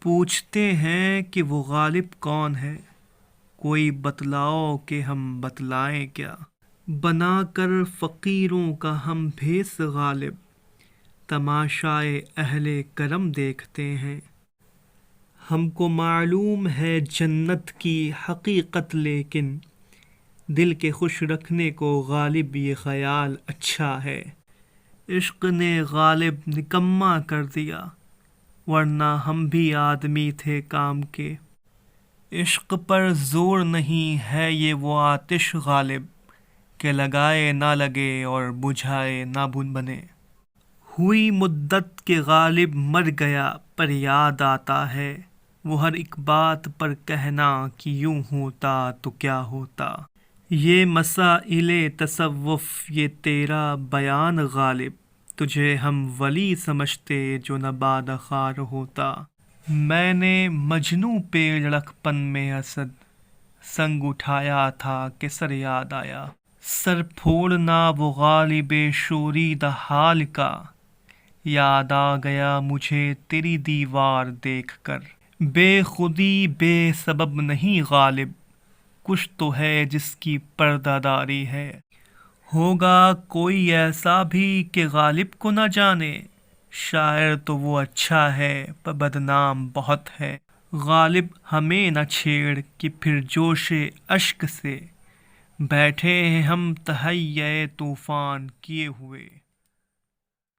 پوچھتے ہیں کہ وہ غالب کون ہے، کوئی بتلاؤ کہ ہم بتلائیں کیا؟ بنا کر فقیروں کا ہم بھیس غالب، تماشائے اہل کرم دیکھتے ہیں۔ ہم کو معلوم ہے جنت کی حقیقت، لیکن دل کے خوش رکھنے کو غالب یہ خیال اچھا ہے۔ عشق نے غالب نکما کر دیا، ورنہ ہم بھی آدمی تھے کام کے۔ عشق پر زور نہیں ہے یہ وہ آتش غالب، کہ لگائے نہ لگے اور بجھائے نہ بنے۔ ہوئی مدت کہ غالب مر گیا پر یاد آتا ہے، وہ ہر ایک بات پر کہنا کہ یوں ہوتا تو کیا ہوتا۔ یہ مسائل تصوف یہ تیرا بیان غالب، تجھے ہم ولی سمجھتے جو نباد خار ہوتا۔ میں نے مجنوں پہ لڑکپن میں اسد، سنگ اٹھایا تھا کہ سر یاد آیا۔ سر پھوڑنا وہ غالب شوریدہ حال کا، یاد آ گیا مجھے تیری دیوار دیکھ کر۔ بے خودی بے سبب نہیں غالب، کچھ تو ہے جس کی پردہ داری ہے۔ ہوگا کوئی ایسا بھی کہ غالب کو نہ جانے، شاعر تو وہ اچھا ہے پر بدنام بہت ہے۔ غالب ہمیں نہ چھیڑ کہ پھر جوش اشک سے، بیٹھے ہیں ہم تہیّئ طوفان کیے ہوئے۔